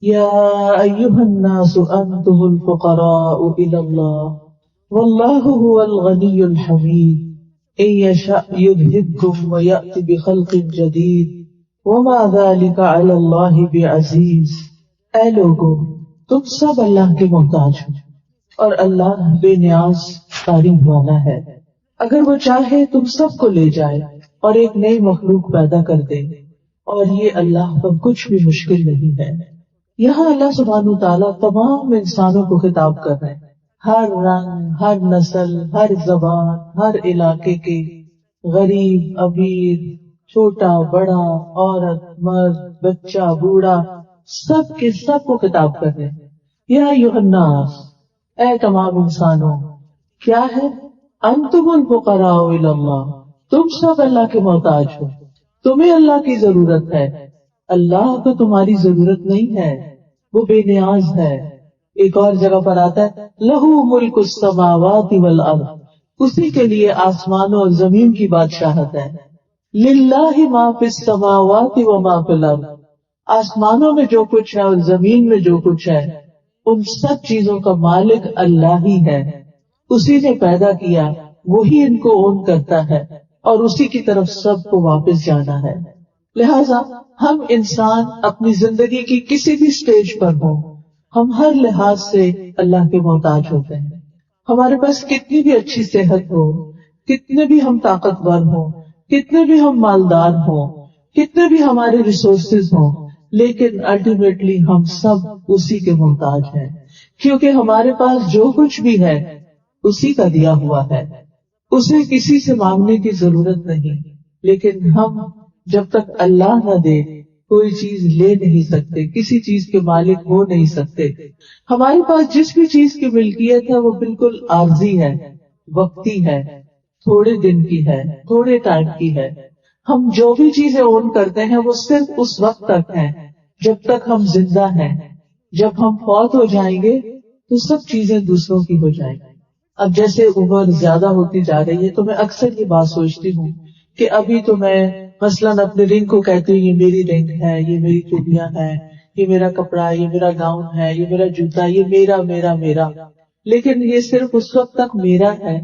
یا ایھا الناس انتم الفقراء الی اللہ واللہ هو الغنی الحمید ان یشأ یذھبکم ویأت بخلق جدید وما ذلک علی اللہ بعزیز۔ اے لوگو، تم سب اللہ کے محتاج ہو اور اللہ بے نیاز تعریف والا ہے۔ اگر وہ چاہے تم سب کو لے جائے اور ایک نئی مخلوق پیدا کر دے، اور یہ اللہ پر کچھ بھی مشکل نہیں ہے۔ یہاں اللہ سبحانہ تعالیٰ تمام انسانوں کو خطاب کر رہے ہیں، ہر رنگ، ہر نسل، ہر زبان، ہر علاقے کے، غریب، امیر، چھوٹا بڑا، عورت مرد، بچہ بوڑھا، سب کے سب کو خطاب کر رہے ہیں۔ یا ایھا الناس، اے تمام انسانوں، کیا ہے؟ انتم الفقراء الی اللہ، تم سب اللہ کے محتاج ہو، تمہیں اللہ کی ضرورت ہے، اللہ کو تمہاری ضرورت نہیں ہے، وہ بے نیاز ہے۔ ایک اور جگہ پر آتا ہے لہو ملک السماوات والارض، اسی کے لیے آسمانوں اور زمین کی بادشاہت ہے۔ للہ ما فی السماوات وما فی الارض، آسمانوں میں جو کچھ ہے اور زمین میں جو کچھ ہے، ان سب چیزوں کا مالک اللہ ہی ہے۔ اسی نے پیدا کیا، وہی ان کو اون کرتا ہے، اور اسی کی طرف سب کو واپس جانا ہے۔ لہذا ہم انسان اپنی زندگی کی کسی بھی سٹیج پر ہوں، ہم ہر لحاظ سے اللہ کے محتاج ہوتے ہیں۔ ہمارے پاس کتنی بھی اچھی صحت ہو، کتنے بھی ہم طاقتور ہوں، کتنے بھی ہم مالدار ہوں، کتنے بھی ہمارے ریسورسز ہوں، لیکن الٹیمیٹلی ہم سب اسی کے محتاج ہیں، کیونکہ ہمارے پاس جو کچھ بھی ہے اسی کا دیا ہوا ہے، اسے کسی سے مانگنے کی ضرورت نہیں۔ لیکن ہم جب تک اللہ نہ دے کوئی چیز لے نہیں سکتے، کسی چیز کے مالک ہو نہیں سکتے۔ ہمارے پاس جس بھی چیز کی ملکیت ہے وہ بالکل عارضی ہے، وقتی ہے، تھوڑے دن کی ہے، تھوڑے ٹائم کی ہے۔ ہم جو بھی چیزیں اون کرتے ہیں وہ صرف اس وقت تک ہیں جب تک ہم زندہ ہیں۔ جب ہم فوت ہو جائیں گے تو سب چیزیں دوسروں کی ہو جائیں گی۔ اب جیسے عمر زیادہ ہوتی جا رہی ہے تو میں اکثر یہ بات سوچتی ہوں کہ ابھی تو میں مثلاً اپنے رنگ کو کہتی ہوں یہ میری رنگ ہے، یہ میری چوڑیاں ہے، یہ میرا کپڑا، یہ میرا گاؤن ہے، یہ میرا جوتا، یہ میرا میرا میرا، لیکن یہ صرف اس وقت تک میرا ہے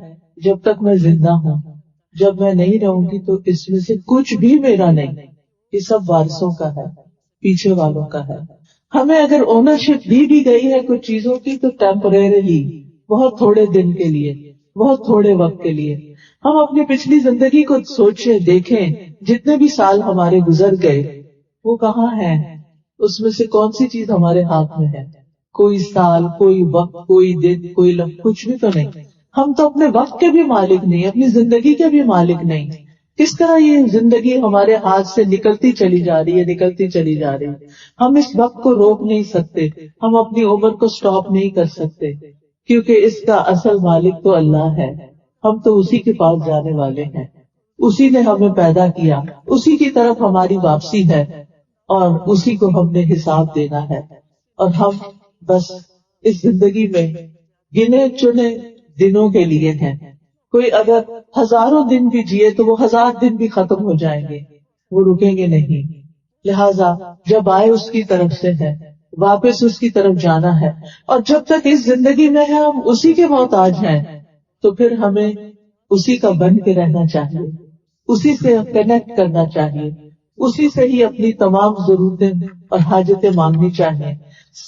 جب تک میں زندہ ہوں۔ جب میں نہیں رہوں گی تو اس میں سے کچھ بھی میرا نہیں، یہ سب وارثوں کا ہے، پیچھے والوں کا ہے۔ ہمیں اگر اونرشپ دی بھی گئی ہے کچھ چیزوں کی تو ٹیمپریریلی، بہت تھوڑے دن کے لیے، بہت تھوڑے وقت کے لیے۔ ہم اپنی پچھلی زندگی کو سوچیں، دیکھیں، جتنے بھی سال ہمارے گزر گئے وہ کہاں ہیں؟ اس میں سے کون سی چیز ہمارے ہاتھ میں ہے؟ کوئی سال، کوئی وقت، کوئی دن، کوئی لمحہ، کچھ بھی تو نہیں۔ ہم تو اپنے وقت کے بھی مالک نہیں، اپنی زندگی کے بھی مالک نہیں۔ کس طرح یہ زندگی ہمارے ہاتھ سے نکلتی چلی جا رہی ہے، نکلتی چلی جا رہی ہے۔ ہم اس وقت کو روک نہیں سکتے، ہم اپنی عمر کو سٹاپ نہیں کر سکتے، کیونکہ اس کا اصل مالک تو اللہ ہے۔ ہم تو اسی کے پاس جانے والے ہیں، اسی نے ہمیں پیدا کیا، اسی کی طرف ہماری واپسی ہے، اور اسی کو ہم نے حساب دینا ہے۔ اور ہم بس اس زندگی میں گنے چنے دنوں کے لیے ہیں۔ کوئی اگر ہزاروں دن بھی جیے تو وہ 1000 دن بھی ختم ہو جائیں گے، وہ رکیں گے نہیں۔ لہٰذا جب آئے اس کی طرف سے ہے، واپس اس کی طرف جانا ہے، اور جب تک اس زندگی میں ہے ہم اسی کے محتاج ہیں، تو پھر ہمیں اسی کا بن کے رہنا چاہیے، اسی سے کنیکٹ کرنا چاہیے، اسی سے ہی اپنی تمام ضرورتیں اور حاجتیں مانگنی چاہیے،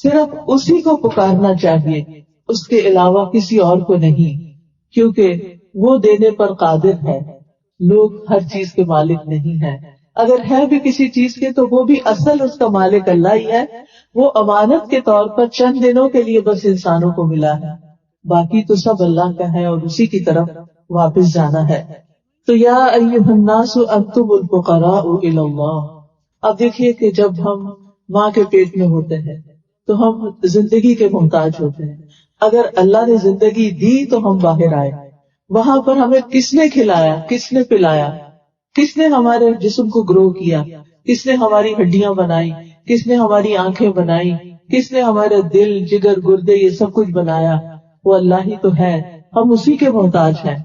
صرف اسی کو پکارنا چاہیے، اس کے علاوہ کسی اور کو نہیں، کیونکہ وہ دینے پر قادر ہے۔ لوگ ہر چیز کے مالک نہیں ہیں، اگر ہے بھی کسی چیز کے تو وہ بھی اصل اس کا مالک اللہ ہی ہے، وہ امانت کے طور پر چند دنوں کے لیے بس انسانوں کو ملا ہے، باقی تو سب اللہ کا ہے اور اسی کی طرف واپس جانا ہے۔ تو یا ایھا الناس انتم الفقراء الی اللہ۔ اب دیکھیے کہ جب ہم ماں کے پیٹ میں ہوتے ہیں تو ہم زندگی کے محتاج ہوتے ہیں۔ اگر اللہ نے زندگی دی تو ہم باہر آئے، وہاں پر ہمیں کس نے کھلایا، کس نے پلایا، کس نے ہمارے جسم کو گرو کیا، کس نے ہماری ہڈیاں بنائی، کس نے ہماری آنکھیں بنائی، کس نے ہمارے دل، جگر، گردے، یہ سب کچھ بنایا؟ وہ اللہ ہی تو ہے، ہم اسی کے محتاج ہیں۔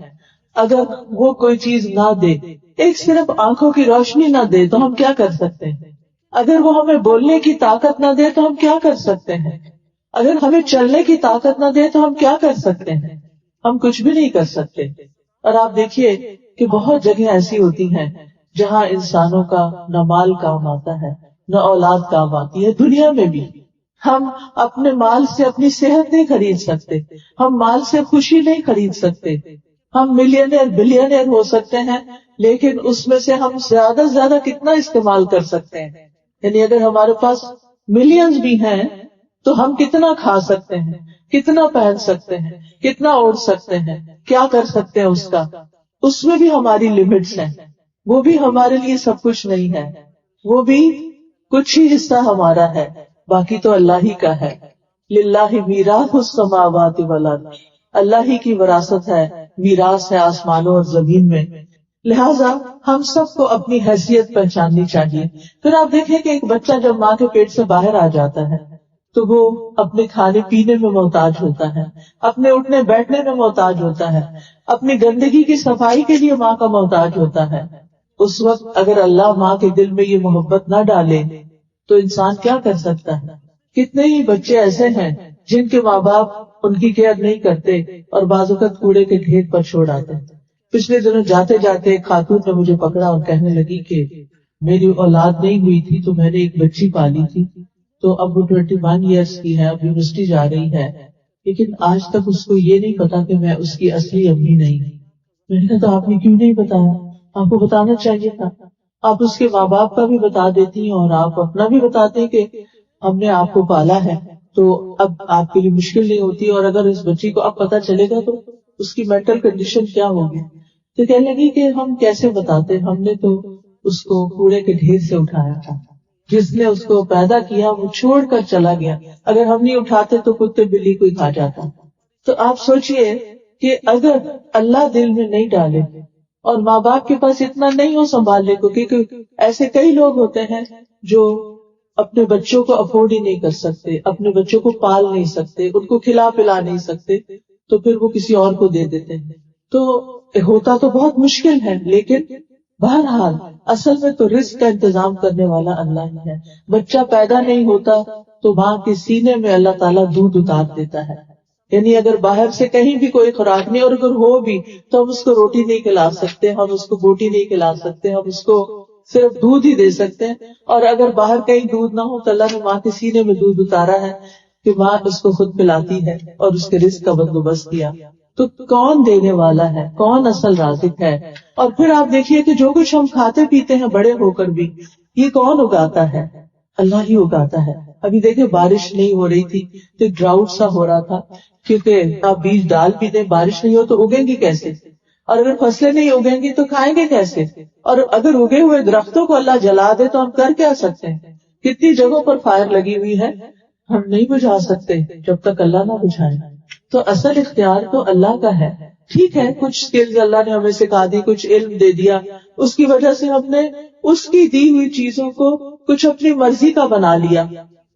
اگر وہ کوئی چیز نہ دے، ایک صرف آنکھوں کی روشنی نہ دے تو ہم کیا کر سکتے ہیں؟ اگر وہ ہمیں بولنے کی طاقت نہ دے تو ہم کیا کر سکتے ہیں؟ اگر ہمیں چلنے کی طاقت نہ دے تو ہم کیا کر سکتے ہیں؟ ہم کچھ بھی نہیں کر سکتے. اور آپ دیکھیے کہ بہت جگہ ایسی ہوتی ہیں جہاں انسانوں کا نہ مال کام آتا ہے نہ اولاد کام آتی ہے. دنیا میں بھی ہم اپنے مال سے اپنی صحت نہیں خرید سکتے, ہم مال سے خوشی نہیں خرید سکتے. ہم ملینئر بلینئر ہو سکتے ہیں لیکن اس میں سے ہم زیادہ سے زیادہ کتنا استعمال کر سکتے ہیں؟ یعنی اگر ہمارے پاس ملینز بھی ہیں تو ہم کتنا کھا سکتے ہیں, کتنا پہن سکتے ہیں, کتنا اوڑھ سکتے ہیں, کیا کر سکتے ہیں اس کا؟ اس میں بھی ہماری لمٹس ہیں. وہ بھی ہمارے لیے سب کچھ نہیں ہے, وہ بھی کچھ ہی حصہ ہمارا ہے, باقی تو اللہ ہی کا ہے. للہ میراث السماوات والارض, اللہ ہی کی وراثت ہے, میراث ہے آسمانوں اور زمین میں. لہذا ہم سب کو اپنی حیثیت پہچاننی چاہیے. پھر آپ دیکھیں کہ ایک بچہ جب ماں کے پیٹ سے باہر آ جاتا ہے تو وہ اپنے کھانے پینے میں محتاج ہوتا ہے, اپنے اٹھنے بیٹھنے میں محتاج ہوتا ہے, اپنی گندگی کی صفائی کے لیے ماں کا محتاج ہوتا ہے. اس وقت اگر اللہ ماں کے دل میں یہ محبت نہ ڈالے تو انسان کیا کر سکتا ہے؟ کتنے ہی بچے ایسے ہیں جن کے ماں باپ ان کی کیئر نہیں کرتے اور بعض اوقات کوڑے کے ڈھیر پر چھوڑ آتے. پچھلے دنوں جاتے جاتے ایک خاتون نے مجھے پکڑا اور کہنے لگی کہ میری اولاد نہیں ہوئی تھی تو میں نے ایک بچی پالی تھی, تو اب وہ 21 ایئرس کی ہے, اب یونیورسٹی جا رہی ہے, لیکن آج تک اس کو یہ نہیں پتا کہ میں اس کی اصلی امی نہیں. میں نے کہا تو آپ نے کیوں نہیں بتایا؟ آپ کو بتانا چاہیے تھا. آپ اس کے ماں باپ کا بھی بتا دیتی اور آپ اپنا بھی بتاتے کہ ہم نے آپ کو پالا ہے, تو اب آپ کے لیے مشکل نہیں ہوتی. اور اگر اس بچی کو اب پتا چلے گا تو اس کی مینٹل کنڈیشن کیا ہوگی؟ تو کہنے لگی کہ ہم کیسے بتاتے, ہم نے تو اس کو کوڑے کے ڈھیر سے اٹھایا تھا, جس نے اس کو پیدا کیا وہ چھوڑ کر چلا گیا, اگر ہم نہیں اٹھاتے تو کتے بلی کوئی کھا جاتا. تو آپ سوچئے کہ اگر اللہ دل میں نہیں ڈالے اور ماں باپ کے پاس اتنا نہیں ہو سنبھالنے کو, کیونکہ ایسے کئی لوگ ہوتے ہیں جو اپنے بچوں کو افورڈ ہی نہیں کر سکتے, اپنے بچوں کو پال نہیں سکتے, ان کو کھلا پلا نہیں سکتے, تو پھر وہ کسی اور کو دے دیتے ہیں. تو ہوتا تو بہت مشکل ہے, لیکن بہرحال اصل میں تو رزق کا انتظام کرنے والا اللہ ہی ہے. بچہ پیدا نہیں ہوتا تو ماں کے سینے میں اللہ تعالیٰ دودھ اتار دیتا ہے. یعنی اگر باہر سے کہیں بھی کوئی خوراک نہیں, اور اگر ہو بھی تو ہم اس کو روٹی نہیں کھلا سکتے, ہم اس کو بوٹی نہیں کھلا سکتے, ہم اس کو صرف دودھ ہی دے سکتے ہیں. اور اگر باہر کہیں دودھ نہ ہو تو اللہ نے ماں کے سینے میں دودھ اتارا ہے کہ ماں اس کو خود پلاتی ہے اور اس کے رزق کا بندوبست کیا. تو کون دینے والا ہے, کون اصل رازق ہے؟ اور پھر آپ دیکھیے کہ جو کچھ ہم کھاتے پیتے ہیں بڑے ہو کر بھی, یہ کون اگاتا ہے؟ اللہ ہی اگاتا ہے. ابھی دیکھیں بارش نہیں ہو رہی تھی تو ڈراؤٹ سا ہو رہا تھا, کیونکہ آپ بیج ڈال بھی دیں, بارش نہیں ہو تو اگیں گی کیسے؟ اور اگر فصلیں نہیں اگیں گی تو کھائیں گے کیسے؟ اور اگر اگے ہوئے درختوں کو اللہ جلا دے تو ہم کر کیا سکتے ہیں؟ کتنی جگہوں پر فائر لگی ہوئی ہے, ہم نہیں بجھا سکتے جب تک اللہ نہ بجھائے. تو اصل اختیار تو اللہ کا ہے. ٹھیک ہے, کچھ سکلز اللہ نے ہمیں سکھا دی, کچھ علم دے دیا, اس کی وجہ سے ہم نے اس کی دی ہوئی چیزوں کو کچھ اپنی مرضی کا بنا لیا.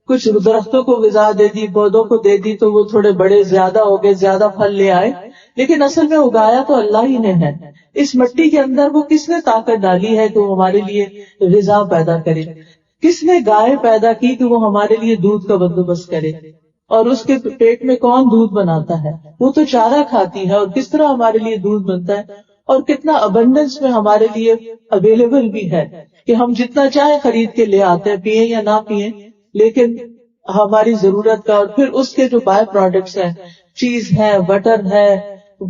کچھ درختوں کو غذا دے دی, پودوں کو دے دی, تو وہ تھوڑے بڑے زیادہ ہو گئے, زیادہ پھل لے آئے, لیکن اصل میں اگایا تو اللہ ہی نے ہے. اس مٹی کے اندر وہ کس نے طاقت ڈالی ہے کہ وہ ہمارے لیے غذا پیدا کرے؟ کس نے گائے پیدا کی کہ وہ ہمارے لیے دودھ کا بندوبست کرے؟ اور اس کے پیٹ میں کون دودھ بناتا ہے؟ وہ تو چارہ کھاتی ہے. اور کس طرح ہمارے لیے دودھ بنتا ہے, اور کتنا ابنڈنس میں ہمارے لیے اویلیبل بھی ہے کہ ہم جتنا چاہیں خرید کے لے آتے ہیں, پیئیں یا نہ پیئیں, لیکن ہماری ضرورت کا. اور پھر اس کے جو بائی پروڈکٹس ہیں, چیز ہے, بٹر ہے,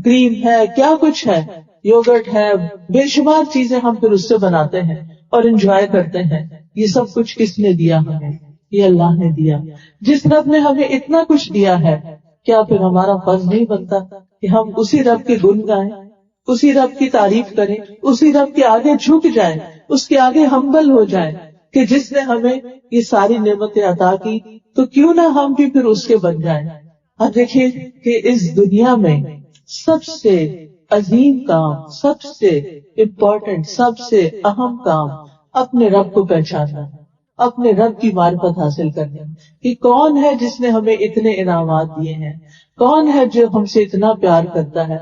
کریم ہے, کیا کچھ ہے, یوگرٹ ہے, بے شمار چیزیں ہم پھر اس سے بناتے ہیں اور انجوائے کرتے ہیں. یہ سب کچھ کس نے دیا ہمیں؟ یہ اللہ نے دیا. جس رب نے ہمیں اتنا کچھ دیا ہے, کیا پھر ہمارا فرض نہیں بنتا کہ ہم اسی رب کے گن گائیں, اسی رب کی تعریف کریں, اسی رب کے آگے جھک جائیں, اس کے آگے ہمبل ہو جائیں کہ جس نے ہمیں یہ ساری نعمتیں عطا کی, تو کیوں نہ ہم بھی پھر اس کے بن جائیں. اب دیکھیے کہ اس دنیا میں سب سے عظیم کام, سب سے امپورٹنٹ, سب سے اہم کام اپنے رب کو پہچاننا, اپنے رب کی معرفت حاصل کرنا کہ کون ہے جس نے ہمیں اتنے انعامات دیے ہیں, کون ہے جو ہم سے اتنا پیار کرتا ہے,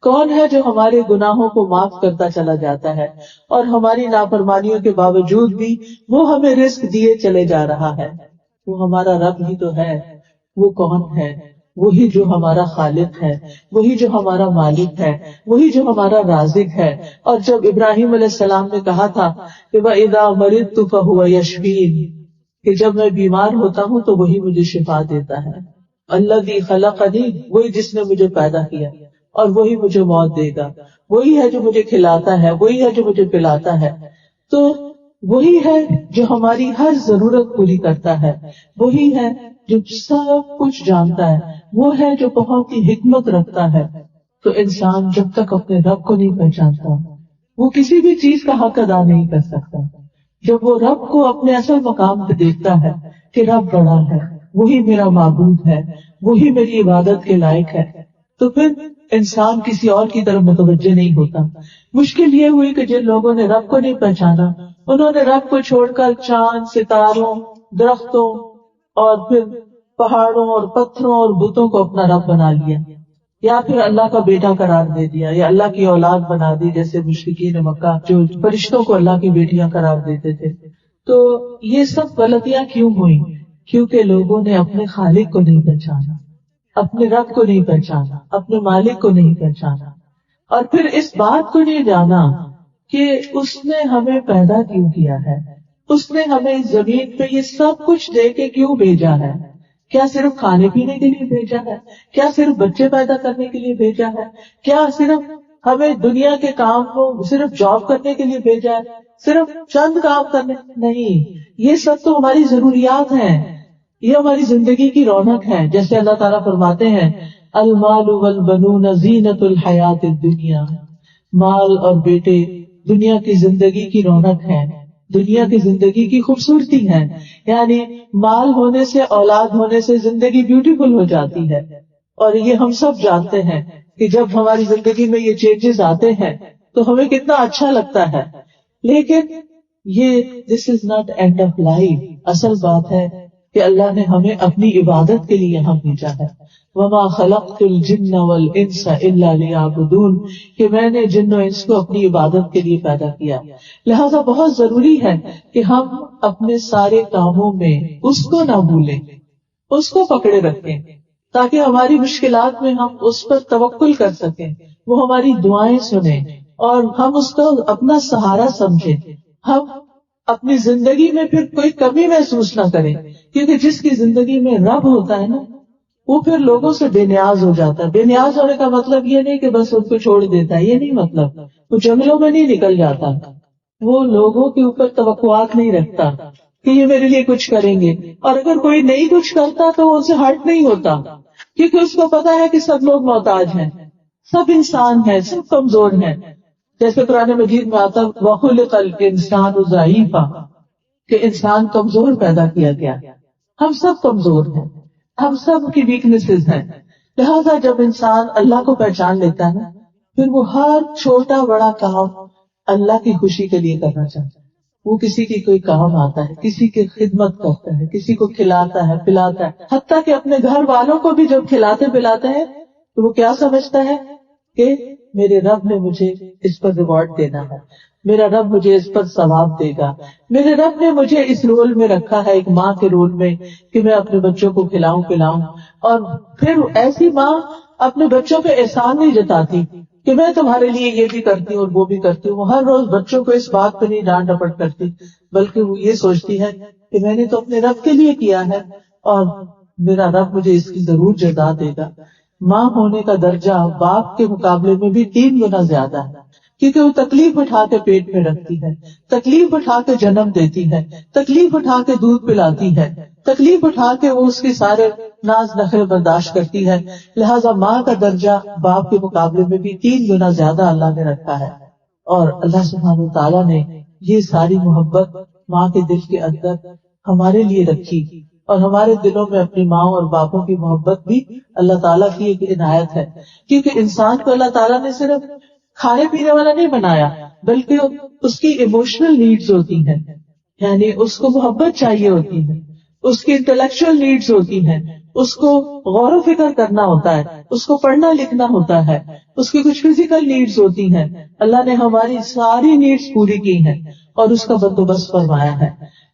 کون ہے جو ہمارے گناہوں کو معاف کرتا چلا جاتا ہے اور ہماری نافرمانیوں کے باوجود بھی وہ ہمیں رزق دیے چلے جا رہا ہے؟ وہ ہمارا رب ہی تو ہے. وہ کون ہے؟ وہی جو ہمارا خالق ہے، وہی جو ہمارا مالک ہے، وہی جو ہمارا رازق ہے. اور جب ابراہیم علیہ السلام نے کہا تھا کہ وَإِذَا مَرِضْتُ فَهُوَ يَشْفِينِ، کہ جب میں بیمار ہوتا ہوں تو وہی مجھے شفا دیتا ہے. الذی خلقنی، وہی جس نے مجھے پیدا کیا، اور وہی مجھے موت دے گا. وہی ہے جو مجھے کھلاتا ہے، وہی ہے جو مجھے پلاتا ہے. تو وہی ہے جو ہماری ہر ضرورت پوری کرتا ہے، وہی ہے جو سب کچھ جانتا ہے، وہ ہے جو بہت ہی حکمت رکھتا ہے. تو انسان جب تک اپنے رب کو نہیں پہچانتا وہ کسی بھی چیز کا حق ادا نہیں کر سکتا. جب وہ رب کو اپنے اصل مقام پہ دیکھتا ہے کہ رب بڑا ہے، وہی میرا معبود ہے، وہی میری عبادت کے لائق ہے، تو پھر انسان کسی اور کی طرف متوجہ نہیں ہوتا. مشکل یہ ہوئی کہ جن لوگوں نے رب کو نہیں پہچانا انہوں نے رب کو چھوڑ کر چاند، ستاروں، درختوں اور پھر پہاڑوں اور پتھروں اور بتوں کو اپنا رب بنا لیا، یا پھر اللہ کا بیٹا قرار دے دیا، یا اللہ کی اولاد بنا دی، جیسے مشرکین مکہ جو فرشتوں کو اللہ کی بیٹیاں قرار دیتے تھے. تو یہ سب غلطیاں کیوں ہوئی؟ کیونکہ لوگوں نے اپنے خالق کو نہیں پہچانا، اپنے رب کو نہیں پہچانا، اپنے مالک کو نہیں پہچانا، اور پھر اس بات کو نہیں جانا کہ اس نے ہمیں پیدا کیوں کیا ہے، اس نے ہمیں اس زمین پہ یہ سب کچھ دے کے کیوں بھیجا ہے. کیا صرف کھانے پینے کے لیے بھیجا ہے؟ کیا صرف بچے پیدا کرنے کے لیے بھیجا ہے؟ کیا صرف ہمیں دنیا کے کام کو صرف جاب کرنے کے لیے بھیجا ہے؟ صرف چند کام کرنے؟ نہیں، یہ سب تو ہماری ضروریات ہیں، یہ ہماری زندگی کی رونق ہے. جیسے اللہ تعالیٰ فرماتے ہیں المال والبنون زینت الحیات الدنیا، مال اور بیٹے دنیا کی زندگی کی رونق ہے، دنیا کی زندگی کی خوبصورتی ہے. یعنی مال ہونے سے، اولاد ہونے سے زندگی بیوٹیفل ہو جاتی ہے. اور یہ ہم سب جانتے ہیں کہ جب ہماری زندگی میں یہ چینجز آتے ہیں تو ہمیں کتنا اچھا لگتا ہے. لیکن یہ this is not end of life. اصل بات ہے کہ اللہ نے ہمیں اپنی عبادت کے لیے یہاں بھیجا ہے. وما خلقت الجن والانس الا لیعبدون، کہ میں نے جن و انس کو اپنی عبادت کے لیے پیدا کیا. لہذا بہت ضروری ہے کہ ہم اپنے سارے کاموں میں اس کو نہ بھولیں، اس کو پکڑے رکھیں، تاکہ ہماری مشکلات میں ہم اس پر توکل کر سکیں، وہ ہماری دعائیں سنیں اور ہم اس کو اپنا سہارا سمجھیں. ہم اپنی زندگی میں پھر کوئی کمی محسوس نہ کریں، کیونکہ جس کی زندگی میں رب ہوتا ہے نا وہ پھر لوگوں سے بے نیاز ہو جاتا ہے. بے نیاز ہونے کا مطلب یہ نہیں کہ بس ان کو چھوڑ دیتا ہے، یہ نہیں مطلب. وہ جنگلوں میں نہیں نکل جاتا، وہ لوگوں کے اوپر توقعات نہیں رکھتا کہ یہ میرے لیے کچھ کریں گے. اور اگر کوئی نہیں کچھ کرتا تو وہ اسے ہرٹ نہیں ہوتا، کیونکہ اس کو پتا ہے کہ سب لوگ محتاج ہیں، سب انسان ہیں، سب کمزور ہیں. جیسے قرآن مجید میں آتا وَخُلِقَ الْإِنسَانُ ضَعِيفًا، کہ انسان کمزور پیدا کیا گیا. ہم سب کمزور ہیں، ہم سب کی ویکنیسز ہیں. لہذا جب انسان اللہ کو پہچان لیتا ہے پھر وہ ہر چھوٹا بڑا کام اللہ کی خوشی کے لیے کرنا چاہتا ہے. وہ کسی کی کوئی کام آتا ہے، کسی کی خدمت کرتا ہے، کسی کو کھلاتا ہے پلاتا ہے. حتیٰ کہ اپنے گھر والوں کو بھی جب کھلاتے پلاتے ہیں تو وہ کیا سمجھتا ہے کہ میرے رب نے مجھے اس پر ریوارڈ دینا ہے، میرا رب مجھے اس پر ثواب دے گا، میرے رب نے مجھے اس رول میں رکھا ہے، ایک ماں کے رول میں، کہ میں اپنے بچوں کو کھلاؤں پلاؤں. اور پھر ایسی ماں اپنے بچوں پہ احسان نہیں جتاتی کہ میں تمہارے لیے یہ بھی کرتی ہوں اور وہ بھی کرتی ہوں. وہ ہر روز بچوں کو اس بات پہ نہیں ڈانٹ ڈپٹ کرتی، بلکہ وہ یہ سوچتی ہے کہ میں نے تو اپنے رب کے لیے کیا ہے اور میرا رب مجھے اس کی ضرور جزا دے گا. ماں ہونے کا درجہ باپ کے مقابلے میں بھی 3 گنا زیادہ ہے، کیونکہ وہ تکلیف اٹھا کے پیٹ میں رکھتی ہے، تکلیف اٹھا کے جنم دیتی ہے، تکلیف اٹھا کے دودھ پلاتی ہے، تکلیف اٹھا کے وہ اس کے سارے ناز نخرے برداشت کرتی ہے. لہذا ماں کا درجہ باپ کے مقابلے میں بھی 3 گنا زیادہ اللہ نے رکھا ہے. اور اللہ سبحانہ وتعالیٰ نے یہ ساری محبت ماں کے دل کے اندر ہمارے لیے رکھی، اور ہمارے دلوں میں اپنی ماں اور باپوں کی محبت بھی اللہ تعالیٰ کی ایک عنایت ہے. کیونکہ انسان کو اللہ تعالیٰ نے صرف کھانے پینے والا نہیں بنایا، بلکہ اس کی ایموشنل نیڈز ہوتی ہیں، یعنی اس کو محبت چاہیے ہوتی ہے، اس کی انٹلیکچوئل نیڈز ہوتی ہیں، اس کو غور و فکر کرنا ہوتا ہے، اس کو پڑھنا لکھنا ہوتا ہے، اس کی کچھ فزیکل نیڈز ہوتی ہیں. اللہ نے ہماری ساری نیڈز پوری کی ہیں اور اس کا بندوبست فرمایا ہے.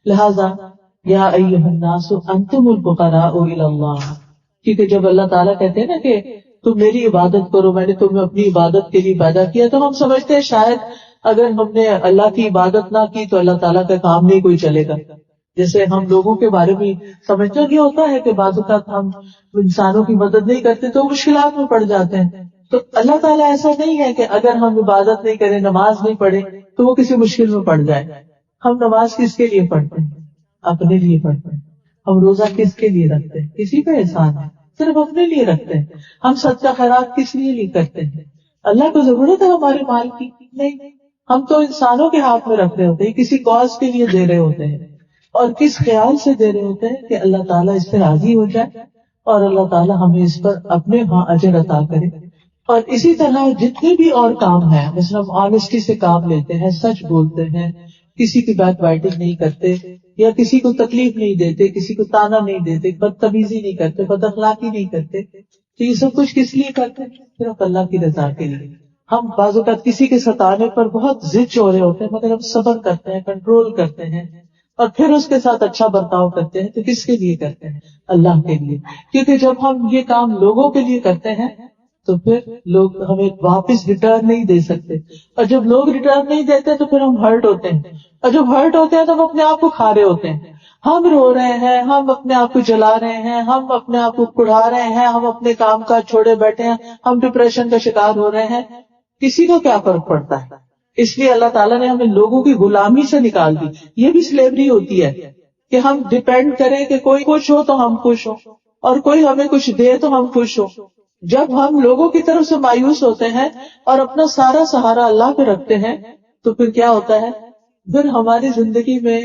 لہذا یا ایھا الناس انتم الفقراء الی اللہ، کیونکہ جب اللہ تعالیٰ کہتے ہیں نا کہ تم میری عبادت کرو، میں نے تمہیں اپنی عبادت کے لیے پیدا کیا، تو ہم سمجھتے ہیں شاید اگر ہم نے اللہ کی عبادت نہ کی تو اللہ تعالیٰ کا کام نہیں کوئی چلے گا. جیسے ہم لوگوں کے بارے میں سمجھنا یہ ہوتا ہے کہ بعض اوقات ہم انسانوں کی مدد نہیں کرتے تو مشکلات میں پڑ جاتے ہیں. تو اللہ تعالیٰ ایسا نہیں ہے کہ اگر ہم عبادت نہیں کریں، نماز نہیں پڑھیں تو وہ کسی مشکل میں پڑ جائے. ہم نماز کس کے لیے پڑھتے ہیں؟ اپنے لیے پڑھتے ہیں. ہم روزہ کس کے لیے رکھتے ہیں؟ کسی پہ احسان ہے، صرف اپنے لیے رکھتے ہیں. ہم صدقہ خیرات کس لیے کرتے ہیں؟ اللہ کو ضرورت ہے ہمارے مال کی؟ نہیں، ہم تو انسانوں کے ہاتھ میں رکھ رہے ہوتے ہیں، کسی کاز کے لیے دے رہے ہوتے ہیں، اور کس خیال سے دے رہے ہوتے ہیں کہ اللہ تعالیٰ اس سے راضی ہو جائے اور اللہ تعالیٰ ہمیں اس پر اپنے ہاں اجر عطا کرے. اور اسی طرح جتنے بھی اور کام ہیں، مثلا ہم آنےسٹی سے کام لیتے ہیں، سچ بولتے ہیں، کسی کی بیک بائٹنگ نہیں کرتے، یا کسی کو تکلیف نہیں دیتے، کسی کو تانا نہیں دیتے، بدتمیزی نہیں کرتے، بد اخلاقی نہیں کرتے، تو یہ سب کچھ کس لیے کرتے ہیں؟ صرف اللہ کی رضا کے لیے. ہم بعض اوقات کسی کے ستانے پر بہت ضد چورے ہوتے ہیں، مگر ہم صبر کرتے ہیں، کنٹرول کرتے ہیں اور پھر اس کے ساتھ اچھا برتاؤ کرتے ہیں. تو کس کے لیے کرتے ہیں؟ اللہ کے لیے. کیونکہ جب ہم یہ کام لوگوں کے لیے کرتے ہیں تو پھر لوگ ہمیں واپس ریٹرن نہیں دے سکتے، اور جب لوگ ریٹرن نہیں دیتے تو پھر ہم ہرٹ ہوتے ہیں، اور جب ہرٹ ہوتے ہیں تو ہم اپنے آپ کو کھا رہے ہوتے ہیں. ہم رو رہے ہیں، ہم اپنے آپ کو جلا رہے ہیں، ہم اپنے آپ کو کڑھا رہے ہیں، ہم اپنے کام کاج چھوڑے بیٹھے ہیں، ہم ڈپریشن کا شکار ہو رہے ہیں. کسی کو کیا فرق پڑتا ہے؟ اس لیے اللہ تعالیٰ نے ہمیں لوگوں کی غلامی سے نکال دی. یہ بھی سلیوری ہوتی ہے کہ ہم ڈیپینڈ کریں کہ کوئی خوش ہو تو ہم خوش ہوں، اور کوئی ہمیں کچھ دے تو ہم خوش ہوں. جب ہم لوگوں کی طرف سے مایوس ہوتے ہیں اور اپنا سارا سہارا اللہ پہ رکھتے ہیں تو پھر کیا ہوتا ہے؟ پھر ہماری زندگی میں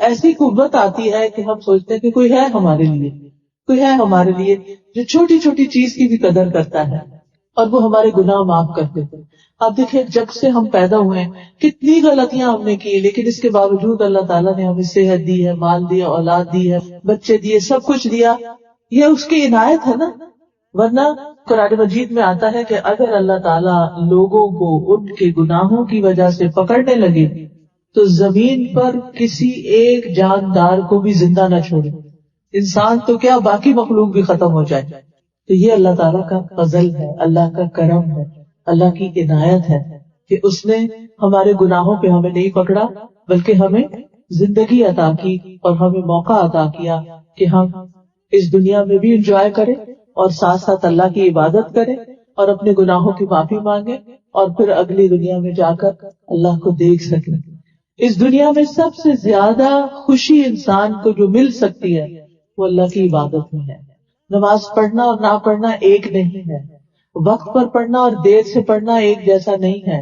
ایسی قوت آتی ہے کہ ہم سوچتے ہیں کہ کوئی ہے ہمارے لیے، کوئی ہے ہمارے لیے جو چھوٹی چھوٹی چیز کی بھی قدر کرتا ہے اور وہ ہمارے گناہ معاف کر دیتے ہیں. آپ دیکھیں جب سے ہم پیدا ہوئے ہیں کتنی غلطیاں ہم نے کی، لیکن اس کے باوجود اللہ تعالیٰ نے ہمیں صحت دی ہے، مال دیا، اولاد دی ہے، بچے دیے، سب کچھ دیا. یہ اس کی عنایت ہے نا. ورنہ قرآن مجید میں آتا ہے کہ اگر اللہ تعالیٰ لوگوں کو ان کے گناہوں کی وجہ سے پکڑنے لگے تو زمین پر کسی ایک جاندار کو بھی زندہ نہ چھوڑے. انسان تو کیا باقی مخلوق بھی ختم ہو جائے. تو یہ اللہ تعالیٰ کا فضل ہے، اللہ کا کرم ہے، اللہ کی عنایت ہے کہ اس نے ہمارے گناہوں پہ ہمیں نہیں پکڑا بلکہ ہمیں زندگی عطا کی اور ہمیں موقع عطا کیا کہ ہم اس دنیا میں بھی انجوائے کریں اور ساتھ ساتھ اللہ کی عبادت کریں اور اپنے گناہوں کی معافی مانگیں اور پھر اگلی دنیا میں جا کر اللہ کو دیکھ سکیں. اس دنیا میں سب سے زیادہ خوشی انسان کو جو مل سکتی ہے وہ اللہ کی عبادت میں ہے. نماز پڑھنا اور نہ پڑھنا ایک نہیں ہے، وقت پر پڑھنا اور دیر سے پڑھنا ایک جیسا نہیں ہے،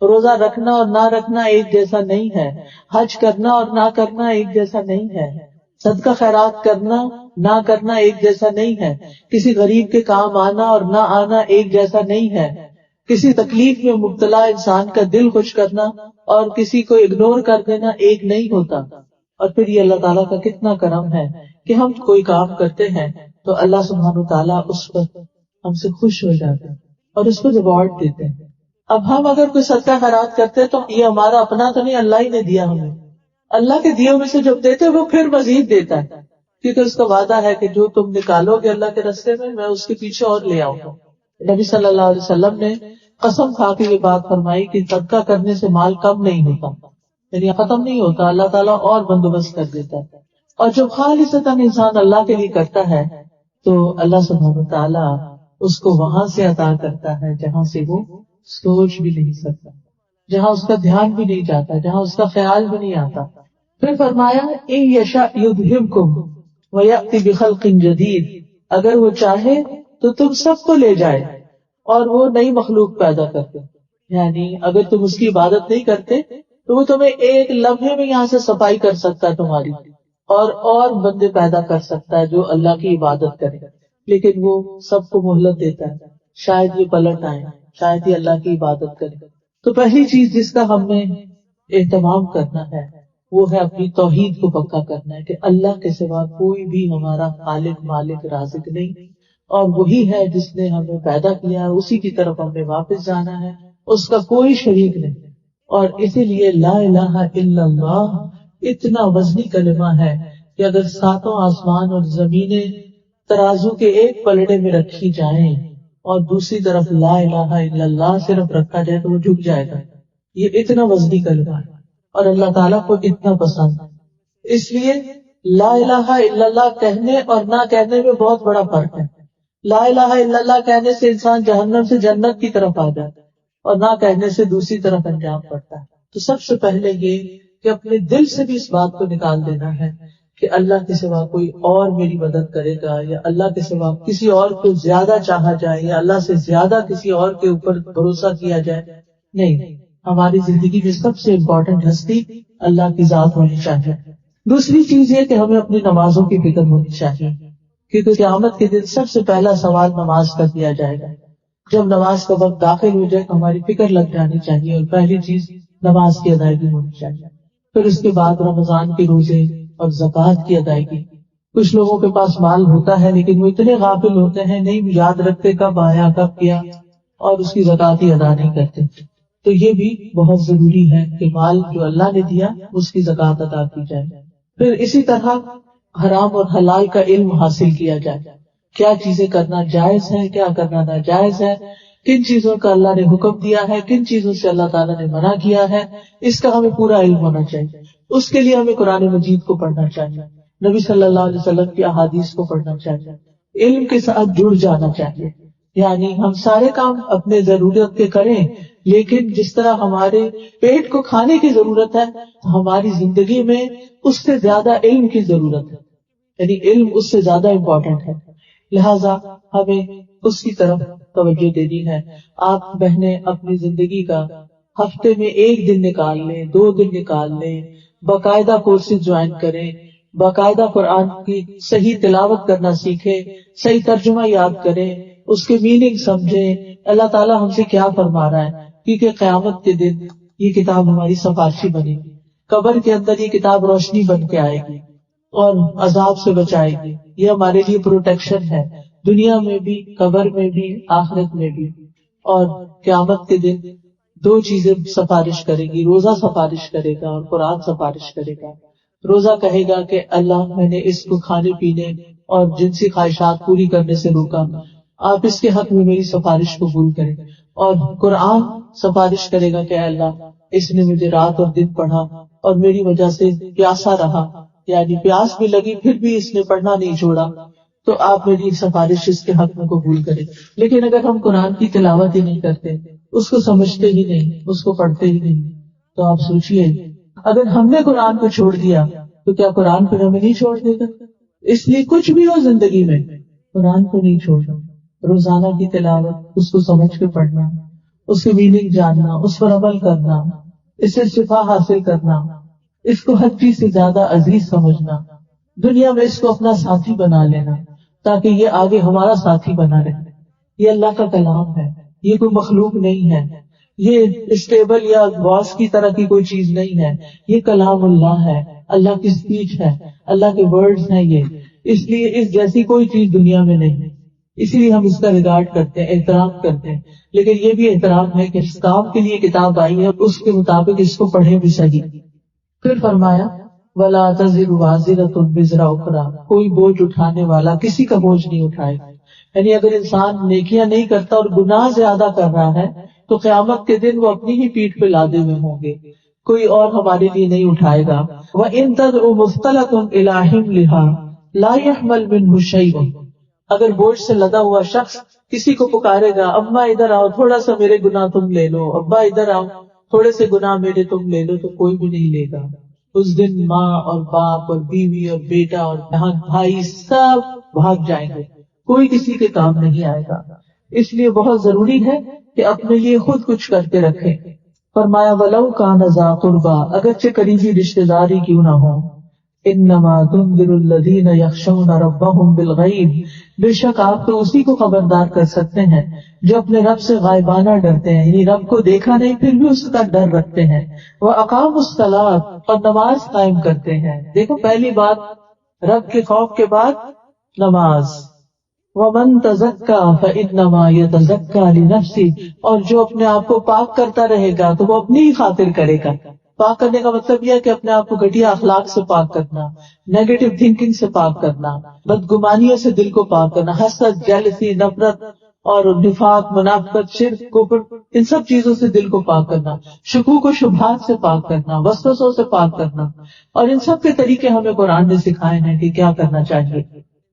روزہ رکھنا اور نہ رکھنا ایک جیسا نہیں ہے، حج کرنا اور نہ کرنا ایک جیسا نہیں ہے، صدقہ خیرات کرنا نہ کرنا ایک جیسا نہیں ہے، کسی غریب کے کام آنا اور نہ آنا ایک جیسا نہیں ہے، کسی تکلیف میں مبتلا انسان کا دل خوش کرنا اور کسی کو اگنور کر دینا ایک نہیں ہوتا. اور پھر یہ اللہ تعالیٰ کا کتنا کرم ہے کہ ہم کوئی کام کرتے ہیں تو اللہ سبحانہ تعالیٰ اس پر ہم سے خوش ہو جاتے ہیں اور اس کو ریوارڈ دیتے ہیں. اب ہم اگر کوئی صدقہ خیرات کرتے تو یہ ہمارا اپنا تو نہیں، اللہ ہی نے دیا ہمیں. اللہ کے دیے میں سے جب دیتے وہ پھر مزید دیتا ہے، کیونکہ اس کا وعدہ ہے کہ جو تم نکالو گے اللہ کے راستے میں اس کے پیچھے اور لے آؤں گا. نبی صلی اللہ علیہ وسلم نے قسم کھا کے یہ بات فرمائی کہ صدقہ کرنے سے مال کم نہیں ہوتا، یعنی ختم نہیں ہوتا، اللہ تعالیٰ اور بندوبست کر دیتا ہے. اور جب خالصتاً انسان اللہ کے لیے کرتا ہے تو اللہ سبحانہ تعالیٰ اس کو وہاں سے عطا کرتا ہے جہاں سے وہ سوچ بھی نہیں سکتا، جہاں اس کا دھیان بھی نہیں جاتا، جہاں اس کا خیال بھی نہیں آتا. پھر فرمایا ان یشاء یذھبکم ویأتی بخلق جدید، اگر وہ چاہے تو تم سب کو لے جائے اور وہ نئی مخلوق پیدا کرتے. یعنی اگر تم اس کی عبادت نہیں کرتے تو وہ تمہیں ایک لمحے میں یہاں سے صفائی کر سکتا ہے تمہاری، اور بندے پیدا کر سکتا ہے جو اللہ کی عبادت کرے. لیکن وہ سب کو مہلت دیتا ہے، شاید یہ پلٹ آئے، شاید یہ اللہ کی عبادت کرے. تو پہلی چیز جس کا ہم نے اہتمام کرنا ہے وہ ہے اپنی توحید کو پکا کرنا ہے کہ اللہ کے سوا کوئی بھی ہمارا خالق مالک رازق نہیں، اور وہی ہے جس نے ہمیں پیدا کیا ہے، اسی کی طرف ہمیں واپس جانا ہے، اس کا کوئی شریک نہیں۔ اور اسی لیے لا الہ الا اللہ اتنا وزنی کلمہ ہے کہ اگر ساتوں آسمان اور زمینیں ترازو کے ایک پلڑے میں رکھی جائیں اور دوسری طرف لا الہ الا اللہ صرف رکھا جائے تو وہ جھک جائے گا۔ یہ اتنا وزنی کلمہ ہے اور اللہ تعالیٰ کو اتنا پسند ہے۔ اس لیے لا الہ الا اللہ کہنے اور نہ کہنے میں بہت بڑا فرق ہے۔ لا الہ الا اللہ کہنے سے انسان جہنم سے جنت کی طرف آ جاتا ہے اور نہ کہنے سے دوسری طرف انجام پڑتا ہے۔ تو سب سے پہلے یہ کہ اپنے دل سے بھی اس بات کو نکال دینا ہے کہ اللہ کے سوا کوئی اور میری مدد کرے گا، یا اللہ کے سوا کسی اور کو زیادہ چاہا جائے، یا اللہ سے زیادہ کسی اور کے اوپر بھروسہ کیا جائے، نہیں۔ ہماری زندگی میں سب سے امپورٹنٹ ہستی اللہ کی ذات ہونی چاہیے۔ دوسری چیز یہ کہ ہمیں اپنی نمازوں کی فکر ہونی چاہیے، کیونکہ قیامت کے دن سب سے پہلا سوال نماز کا کیا جائے گا۔ جب نماز کا وقت داخل ہو جائے تو ہماری فکر لگ جانی چاہیے، اور پہلی چیز نماز کی ادائیگی ہونی چاہیے، پھر اس کے بعد رمضان کے روزے اور زکوٰۃ کی ادائیگی۔ کچھ لوگوں کے پاس مال ہوتا ہے لیکن وہ اتنے غافل ہوتے ہیں، نہیں یاد رکھتے کب آیا کب کیا، اور اس کی زکوٰۃ ہی ادا نہیں کرتے۔ تو یہ بھی بہت ضروری ہے کہ مال جو اللہ نے دیا اس کی زکوٰۃ ادا کی جائے۔ پھر اسی طرح حرام اور حلال کا علم حاصل کیا جائے، کیا چیزیں کرنا جائز ہے، کیا کرنا ناجائز ہے، کن چیزوں کا اللہ نے حکم دیا ہے، کن چیزوں سے اللہ تعالیٰ نے منع کیا ہے، اس کا ہمیں پورا علم ہونا چاہیے۔ اس کے لیے ہمیں قرآن مجید کو پڑھنا چاہیے، نبی صلی اللہ علیہ وسلم کی احادیث کو پڑھنا چاہیے، علم کے ساتھ جڑ جانا چاہیے۔ یعنی ہم سارے کام اپنے ضرورت کے کریں، لیکن جس طرح ہمارے پیٹ کو کھانے کی ضرورت ہے ہماری زندگی میں اس سے زیادہ علم کی ضرورت ہے، یعنی علم اس سے زیادہ امپورٹنٹ ہے، لہذا ہمیں اس کی طرف توجہ دینی ہے۔ آپ بہنیں اپنی زندگی کا ہفتے میں 1 دن نکال لیں، 2 دن نکال لیں، باقاعدہ کورسز جوائن کریں، باقاعدہ قرآن کی صحیح تلاوت کرنا سیکھیں، صحیح ترجمہ یاد کریں، اس کے میننگ سمجھیں، اللہ تعالیٰ ہم سے کیا فرما رہا ہے، کیونکہ قیامت کے دن یہ کتاب ہماری سفارشی بنے گی، قبر کے اندر یہ کتاب روشنی بن کے آئے گی اور عذاب سے بچائے گی، یہ ہمارے لیے پروٹیکشن ہے، دنیا میں بھی، قبر میں بھی، آخرت میں بھی۔ اور قیامت کے دن 2 چیزیں سفارش کرے گی، روزہ سفارش کرے گا اور قرآن سفارش کرے گا۔ روزہ کہے گا کہ اللہ میں نے اس کو کھانے پینے اور جنسی خواہشات پوری کرنے سے روکا، آپ اس کے حق میں میری سفارش قبول کریں۔ اور قرآن سفارش کرے گا کہ اللہ اس نے مجھے رات اور دن پڑھا اور میری وجہ سے پیاسا رہا، یعنی پیاس بھی لگی پھر بھی اس نے پڑھنا نہیں چھوڑا، تو آپ میری سفارش اس کے حق میں قبول کریں۔ لیکن اگر ہم قرآن کی تلاوت ہی نہیں کرتے، اس کو سمجھتے ہی نہیں، اس کو پڑھتے ہی نہیں، تو آپ سوچئے اگر ہم نے قرآن کو چھوڑ دیا تو کیا قرآن پھر ہمیں نہیں چھوڑ دے گا؟ اس لیے کچھ بھی ہو زندگی میں قرآن کو نہیں چھوڑنا، روزانہ کی تلاوت، اس کو سمجھ کے پڑھنا، اس کی میننگ جاننا، اس پر عمل کرنا، اس سے شفا حاصل کرنا، اس کو ہر چیز سے زیادہ عزیز سمجھنا، دنیا میں اس کو اپنا ساتھی بنا لینا تاکہ یہ آگے ہمارا ساتھی بنا رہے۔ یہ اللہ کا کلام ہے، یہ کوئی مخلوق نہیں ہے، یہ اسٹیبل یا واس کی طرح کی کوئی چیز نہیں ہے، یہ کلام اللہ ہے، اللہ کی اسپیچ ہے، اللہ کے ورڈز ہیں یہ، اس لیے اس جیسی کوئی چیز دنیا میں نہیں، اسی لیے ہم اس کا ریگارڈ کرتے ہیں، احترام کرتے ہیں۔ لیکن یہ بھی احترام ہے کہ اس کام کے لیے کتاب آئی ہے، اس کے مطابق اس کو پڑھیں بھی صحیح۔ پھر فرمایا وَلَا تَزِرُ وَازِرَةٌ وِزْرَ أُخْرَىٰ، کوئی بوجھ اٹھانے والا کسی کا بوجھ نہیں اٹھائے گا۔ یعنی اگر انسان نیکیاں نہیں کرتا اور گناہ زیادہ کر رہا ہے تو قیامت کے دن وہ اپنی ہی پیٹھ پہ لادے ہوئے ہوں گے، کوئی اور ہمارے لیے نہیں اٹھائے گا۔ وَإِن تَدْعُ مُثْقَلَةٌ إِلَىٰ حِمْلِهَا لَا يَحْمَلْ مِنْهُ شَيْءٌ، اگر بوجھ سے لدا ہوا شخص کسی کو پکارے گا، ابا ادھر آؤ تھوڑا سا میرے گناہ تم لے لو، ابا ادھر آؤ تھوڑے سے گناہ میرے تم لے لو، تو کوئی بھی نہیں لے گا۔ اس دن ماں اور باپ اور بیوی اور بیٹا اور بہن بھائی سب بھاگ جائیں گے، کوئی کسی کے کام نہیں آئے گا۔ اس لیے بہت ضروری ہے کہ اپنے لیے خود کچھ کر کے رکھیں۔ فرمایا وَلَوْ كَانَ ذَا قُرْبَىٰ، اگرچہ قریبی رشتہ داری کیوں نہ ہو، انما تنذر الذین یخشون ربهم بالغیب، بے شک آپ تو اسی کو خبردار کر سکتے ہیں جو اپنے رب سے غائبانہ ڈرتے ہیں، یعنی رب کو دیکھا نہیں پھر بھی اس کا ڈر رکھتے ہیں، وَأَقَامُوا الصَّلَاةَ اور نماز قائم کرتے ہیں۔ دیکھو پہلی بات رب کے خوف کے بعد نماز، وَمَن تَزَكَّىٰ فَإِنَّمَا يَتَزَكَّىٰ لِنَفْسِهِ، اور جو اپنے آپ کو پاک کرتا رہے گا تو وہ اپنی ہی خاطر کرے گا۔ پاک کرنے کا مطلب یہ ہے کہ اپنے آپ کو گھٹیا اخلاق سے پاک کرنا، نیگیٹو تھنکنگ سے پاک کرنا، بدگمانیوں سے دل کو پاک کرنا، حسد، جیلسی، نفرت اور نفاق، منافقت، شرک، کفر، ان سب چیزوں سے دل کو پاک کرنا، شکوک و شبہات سے پاک کرنا، وسوسوں سے پاک کرنا، اور ان سب کے طریقے ہمیں قرآن نے سکھائے ہیں کہ کیا کرنا چاہیے۔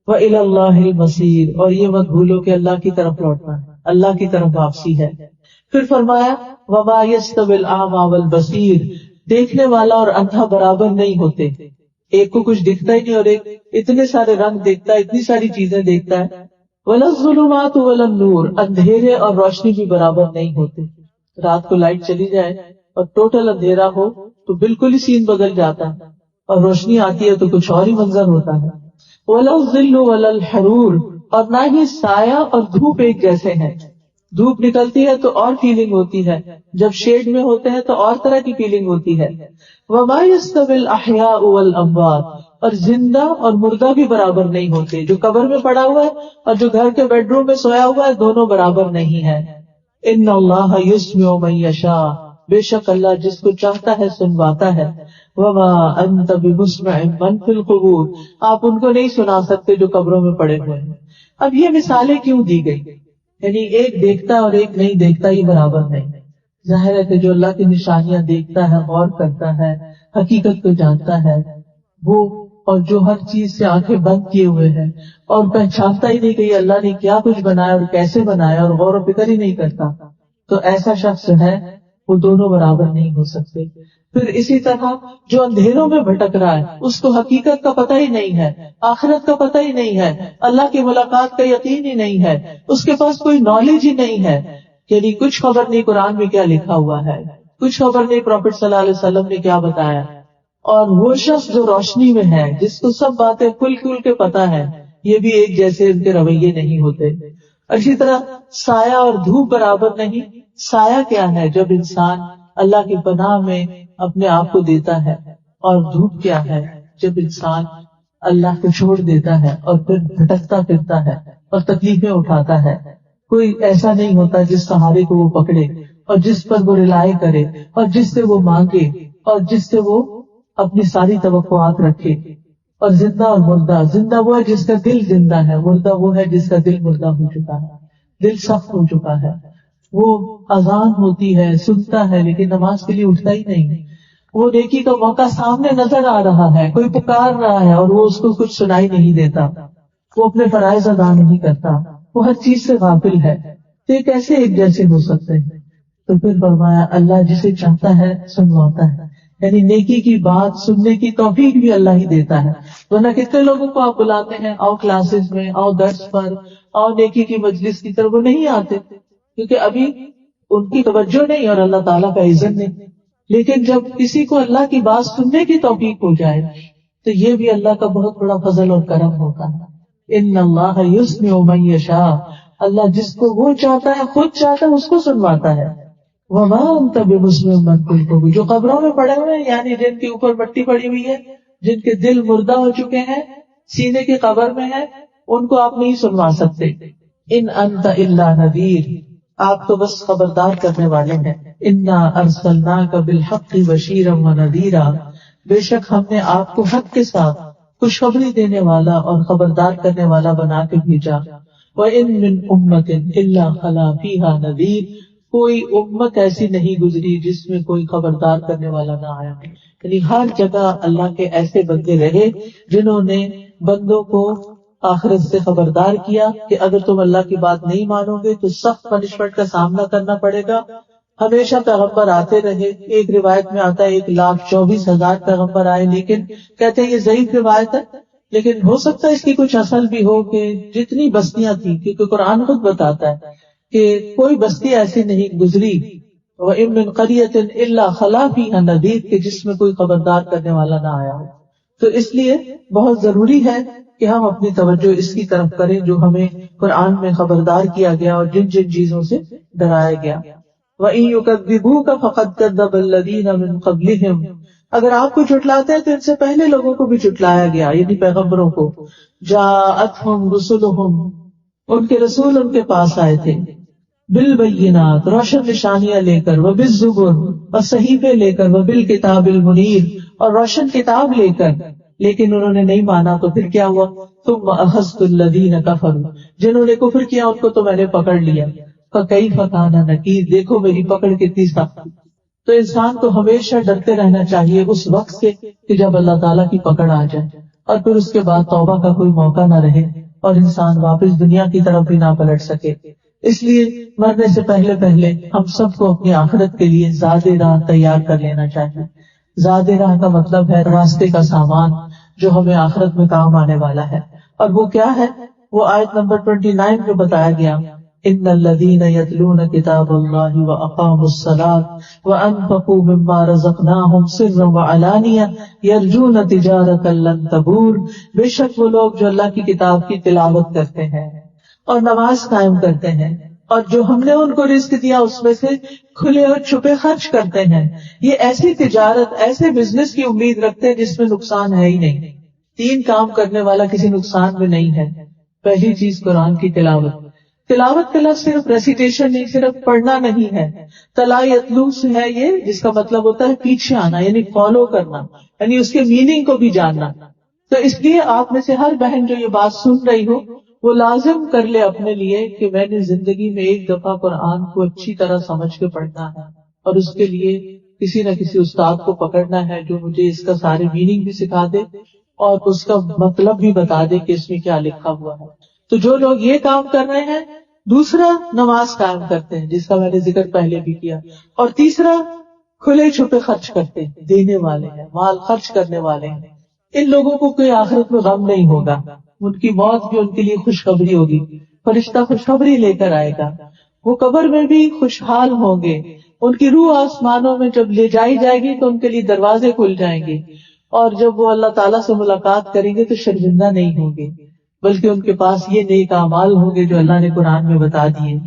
وَإِلَى اللَّهِ الْمَصِيرُ، اور یہ مت بھولو کہ اللہ کی طرف لوٹنا ہے، اللہ کی طرف واپسی ہے۔ پھر فرمایا وَمَا يَسْتَوِي الْأَعْمَى وَالْبَصِيرُ، دیکھنے والا اور اندھا برابر نہیں ہوتے، ایک کو کچھ دکھتا ہی نہیں اور ایک اتنے سارے رنگ دیکھتا ہے، اتنی ساری چیزیں دیکھتا ہے۔ وَلَا الظُّلُمَاتُ وَلَا النُّورُ، اندھیرے اور روشنی بھی برابر نہیں ہوتے۔ رات کو لائٹ چلی جائے اور ٹوٹل اندھیرا ہو تو بالکل ہی سین بدل جاتا ہے، اور روشنی آتی ہے تو کچھ اور ہی منظر ہوتا ہے۔ وَلَا الظِّلُّ وَلَا الْحَرُورُ، اور نہ ہی سایہ اور دھوپ ایک جیسے ہیں۔ دھوپ نکلتی ہے تو اور فیلنگ ہوتی ہے، جب شیڈ میں ہوتے ہیں تو اور طرح کی فیلنگ ہوتی ہے۔ وَمَا يَسْتَوِي الْأَحْيَاءُ وَالْأَمْوَاتُ، اور زندہ اور مردہ بھی برابر نہیں ہوتے، جو قبر میں پڑا ہوا ہے اور جو گھر کے بیڈ روم میں سویا ہوا ہے دونوں برابر نہیں ہے۔ إِنَّ اللَّهَ يُسْمِعُ مَن يَشَاءُ، بے شک اللہ جس کو چاہتا ہے سنواتا ہے۔ وَمَا أَنتَ بِمُسْمِعٍ مَّن فِي الْقُبُورِ، آپ ان کو نہیں سنا سکتے جو قبروں میں پڑے ہوئے ہیں۔ اب یہ مثالیں کیوں دی گئی؟ یعنی ایک دیکھتا اور ایک نہیں دیکھتا، یہ برابر نہیں۔ ظاہر ہے کہ جو اللہ کی نشانیاں دیکھتا ہے، غور کرتا ہے، حقیقت کو جانتا ہے، وہ اور جو ہر چیز سے آنکھیں بند کیے ہوئے ہیں اور پہچانتا ہی نہیں کہ یہ اللہ نے کیا کچھ بنایا اور کیسے بنایا اور غور و فکر ہی نہیں کرتا، تو ایسا شخص ہے وہ دونوں برابر نہیں ہو سکتے۔ پھر اسی طرح جو اندھیروں میں بھٹک رہا ہے، اس کو حقیقت کا پتہ ہی نہیں ہے، آخرت کا پتہ ہی نہیں ہے، اللہ کی ملاقات کا یقین ہی نہیں ہے، اس کے پاس کوئی نالج ہی نہیں ہے، یعنی کچھ خبر نہیں قرآن میں کیا لکھا ہوا ہے، کچھ خبر نہیں پروفیٹ صلی اللہ علیہ وسلم نے کیا بتایا۔ اور وہ شخص جو روشنی میں ہے، جس کو سب باتیں کھل کھل کے پتہ ہے، یہ بھی ایک جیسے ان کے رویے نہیں ہوتے۔ اسی طرح سایہ اور دھوپ برابر نہیں۔ سایہ کیا ہے؟ جب انسان اللہ کی پناہ میں اپنے آپ کو دیتا ہے، اور دھوپ کیا ہے؟ جب انسان اللہ کو چھوڑ دیتا ہے اور پھر بھٹکتا پھرتا ہے اور تکلیفیں اٹھاتا ہے۔ کوئی ایسا نہیں ہوتا جس سہارے کو وہ پکڑے اور جس پر وہ رلائے کرے اور جس سے وہ مانگے اور جس سے وہ اپنی ساری توقعات رکھے۔ اور زندہ اور مردہ، زندہ وہ ہے جس کا دل زندہ ہے، مردہ وہ ہے جس کا دل مردہ ہو چکا ہے، دل سخت ہو چکا ہے۔ وہ اذان ہوتی ہے، سنتا ہے، لیکن نماز کے لیے اٹھتا ہی نہیں۔ وہ نیکی کا موقع سامنے نظر آ رہا ہے، کوئی پکار رہا ہے اور وہ اس کو کچھ سنائی نہیں دیتا، وہ اپنے فرائض ادا نہیں کرتا، وہ ہر چیز سے غافل ہے۔ تو یہ کیسے ایک جیسے ہو سکتے ہیں؟ تو پھر فرمایا اللہ جسے چاہتا ہے سنواتا ہے، یعنی نیکی کی بات سننے کی توفیق بھی اللہ ہی دیتا ہے۔ ورنہ کتنے لوگوں کو آپ بلاتے ہیں، آؤ کلاسز میں، آؤ درس پر، آؤ نیکی کی مجلس کی طرف، وہ نہیں آتے کیونکہ ابھی ان کی توجہ نہیں اور اللہ تعالیٰ کا اذن نہیں۔ لیکن جب کسی کو اللہ کی بات سننے کی توفیق ہو جائے تو یہ بھی اللہ کا بہت بڑا فضل اور کرم ہوتا ہے۔ ان اللہ یسمع من یشاء، اللہ جس کو وہ چاہتا ہے، خود چاہتا ہے، اس کو سنواتا ہے۔ وما انت بمسمع من فی القبور، جو قبروں میں پڑے ہوئے ہیں، یعنی جن کے اوپر مٹی پڑی ہوئی ہے، جن کے دل مردہ ہو چکے ہیں، سینے کی قبر میں ہے، ان کو آپ نہیں سنوا سکتے۔ ان انت الا نذیر، آپ تو بس خبردار کرنے والے ہیں۔ انا ارسلناک بالحق بشیرا ونذیرا، بے شک ہم نے آپ کو حق کے ساتھ خوشخبری دینے والا اور خبردار کرنے والا بنا کے بھیجا۔ وَإِن مِّنْ أُمَّةٍ إِلَّا خَلَا فِيهَا نَذِيرٌ، کوئی امت ایسی نہیں گزری جس میں کوئی خبردار کرنے والا نہ آیا۔ یعنی ہر جگہ اللہ کے ایسے بندے رہے جنہوں نے بندوں کو آخرت سے خبردار کیا کہ اگر تم اللہ کی بات نہیں مانو گے تو سخت پنشمنٹ کا سامنا کرنا پڑے گا۔ ہمیشہ پیغمبر آتے رہے، ایک روایت میں آتا ہے 1,24,000 پیغمبر آئے، لیکن کہتے ہیں یہ ضعیف روایت ہے، لیکن ہو سکتا ہے اس کی کچھ اصل بھی ہو کہ جتنی بستیاں تھیں، کیونکہ قرآن خود بتاتا ہے کہ کوئی بستی ایسی نہیں گزری وَإِن مِّن قَرْيَةٍ إِلَّا خَلَا فِيهَا نَذِيرٌ، کہ جس میں کوئی خبردار کرنے والا نہ آیا ہو۔ تو اس لیے بہت ضروری ہے کہ ہم اپنی توجہ اس کی طرف کریں جو ہمیں قرآن میں خبردار کیا گیا اور جن جن چیزوں سے ڈرایا گیا. وَإِن يُكَذِّبُوكَ فَقَدْ كَذَّبَ الَّذِينَ مِن قَبْلِهِمْ، اگر آپ کو جھٹلاتے ہیں تو ان سے پہلے لوگوں کو بھی جھٹلایا گیا، یعنی پیغمبروں کو. جاءتهم رسلهم، ان کے رسول ان کے پاس آئے تھے. بالبینات، روشن نشانیاں لے کر، وبالزبر، اور صحیفے لے کر، وبالکتاب المنیر، اور روشن کتاب لے کر، لیکن انہوں نے نہیں مانا. تو پھر کیا ہوا؟ ثم اخذت الذین کفروا، جنہوں نے کفر کیا ان کو تو میں نے پکڑ لیا. فکیف کان نکیر، دیکھو میری پکڑ کتنی سخت. تو انسان کو ہمیشہ ڈرتے رہنا چاہیے اس وقت سے کہ جب اللہ تعالیٰ کی پکڑ آ جائے، اور پھر اس کے بعد توبہ کا کوئی موقع نہ رہے اور انسان واپس دنیا کی طرف بھی نہ پلٹ سکے. اس لیے مرنے سے پہلے پہلے ہم سب کو اپنی آخرت کے لیے زاد راہ تیار کر لینا چاہیے. زاد راہ کا مطلب ہے راستے کا سامان جو ہمیں آخرت میں کام آنے والا ہے. اور وہ کیا ہے؟ وہ آیت نمبر 29 میں بتایا گیا، ان الذین یتلون کتاب اللہ واقاموا الصلاۃ وانفقوا مما رزقناہم سرا وعلانیہ یرجون تجارۃ لن تبور، بے شک وہ لوگ جو اللہ کی کتاب کی تلاوت کرتے ہیں اور نماز قائم کرتے ہیں اور جو ہم نے ان کو رزق دیا اس میں سے کھلے اور چھپے خرچ کرتے ہیں، یہ ایسی تجارت، ایسے بزنس کی امید رکھتے ہیں جس میں نقصان ہے ہی نہیں. 3 کام کرنے والا کسی نقصان میں نہیں ہے. پہلی چیز قرآن کی تلاوت. تلاوت کا لفظ صرف ریسیٹیشن نہیں، صرف پڑھنا نہیں ہے. تلا یتلو سے ہے یہ، جس کا مطلب ہوتا ہے پیچھے آنا، یعنی فالو کرنا، یعنی اس کے میننگ کو بھی جاننا. تو اس لیے آپ میں سے ہر بہن جو یہ بات سن رہی ہو وہ لازم کر لے اپنے لیے کہ میں نے زندگی میں ایک دفعہ قرآن کو اچھی طرح سمجھ کے پڑھنا ہے، اور اس کے لیے کسی نہ کسی استاد کو پکڑنا ہے جو مجھے اس کا سارے میننگ بھی سکھا دے اور اس کا مطلب بھی بتا دے کہ اس میں کیا لکھا ہوا ہے. تو جو لوگ یہ کام کر رہے ہیں، دوسرا نماز قائم کرتے ہیں جس کا میں نے ذکر پہلے بھی کیا، اور تیسرا کھلے چھپے خرچ کرتے ہیں، دینے والے ہیں، مال خرچ کرنے والے ہیں. ان لوگوں کو کوئی آخرت میں غم نہیں ہوگا، ان کی موت بھی ان کے لیے خوشخبری ہوگی، فرشتہ خوشخبری لے کر آئے گا. وہ قبر میں بھی خوشحال ہوں گے، ان کی روح آسمانوں میں جب لے جائی جائے گی تو ان کے لیے دروازے کھل جائیں گے، اور جب وہ اللہ تعالیٰ سے ملاقات کریں گے تو شرمندہ نہیں ہوں گے، بلکہ ان کے پاس یہ نیک اعمال ہوں گے جو اللہ نے قرآن میں بتا دیے.